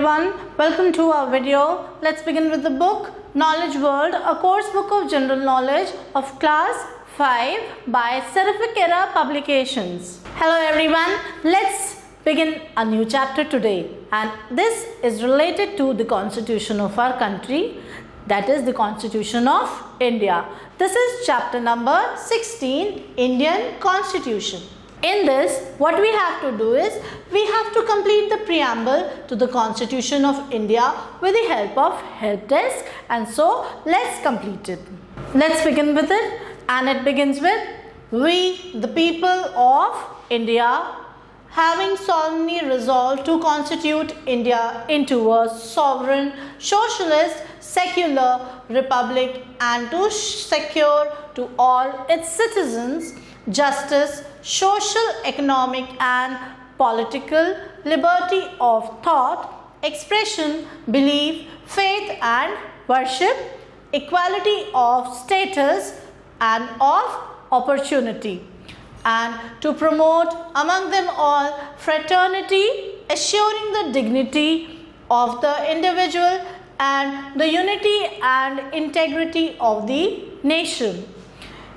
everyone, welcome to our video. Let's begin with the book Knowledge World, a course book of general knowledge of class 5 by Seraphic Era Publications. Hello everyone, let's begin a new chapter today, and this is related to the constitution of our country, that is the Constitution of India. This is chapter number 16, Indian Constitution. In this, what we have to do is, we have to complete the preamble to the Constitution of India with the help of help desk, and so let's complete it. Let's begin with it, and it begins with, we the people of India, having solemnly resolved to constitute India into a sovereign, socialist, secular republic, and to secure to all its citizens justice, social, economic, and political liberty of thought, expression, belief, faith, and worship, equality of status and of opportunity, and to promote among them all fraternity, assuring the dignity of the individual and the unity and integrity of the nation.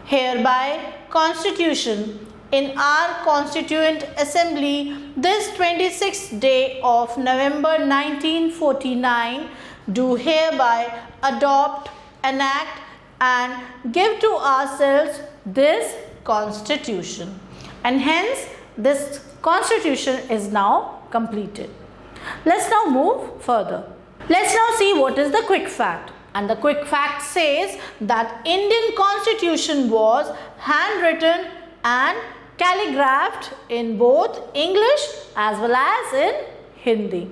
Hereby Constitution, in our Constituent Assembly this 26th day of November 1949, do hereby adopt, enact, and give to ourselves this Constitution, and hence this Constitution is now completed. Let's now move further. Let's now see what is the quick fact. And the quick fact says that Indian Constitution was handwritten and calligraphed in both English as well as in Hindi.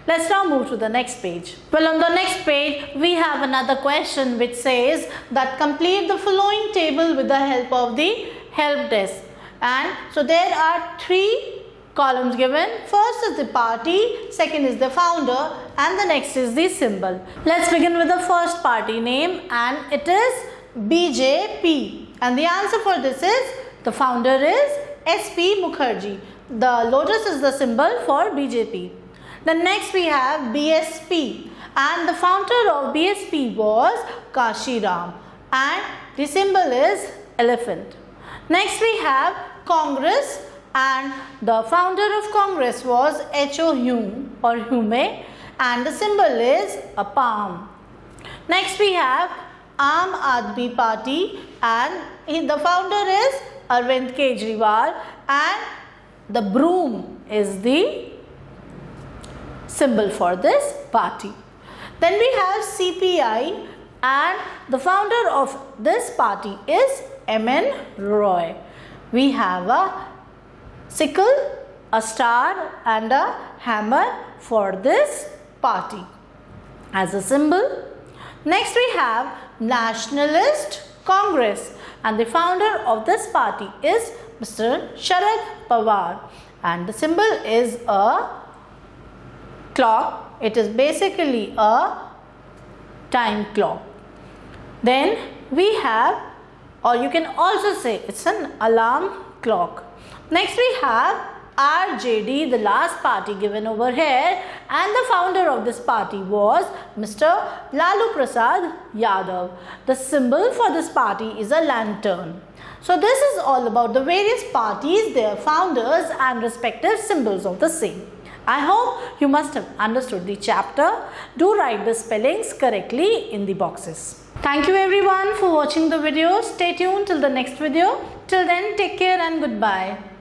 Let's now move to the next page. Well, on the next page, we have another question which says that complete the following table with the help of the help desk. And so there are three columns given. First is the party, second is the founder, and the next is the symbol. Let's begin with the first party name, and it is BJP. And the answer for this is, the founder is S.P. Mukherjee. The lotus is the symbol for BJP. Then next we have BSP, and the founder of BSP was Kashi Ram, and the symbol is elephant. Next we have Congress, and the founder of Congress was H.O. Hume or Hume, and the symbol is a palm. Next we have Aam Aadmi Party, and the founder is Arvind Kejriwal, and the broom is the symbol for this party. Then we have CPI, and the founder of this party is M.N. Roy. We have a sickle, a star, and a hammer for this party as a symbol. Next we have Nationalist Congress, and the founder of this party is Mr. Sharad Pawar, and the symbol is a clock. It is basically a time clock. Then we have, or you can also say it's an alarm clock. Next we have RJD, the last party given over here, and the founder of this party was Mr. Lalu Prasad Yadav. The symbol for this party is a lantern. So this is all about the various parties, their founders, and respective symbols of the same. I hope you must have understood the chapter. Do write the spellings correctly in the boxes. Thank you everyone for watching the video. Stay tuned till the next video. Till then, take care and goodbye.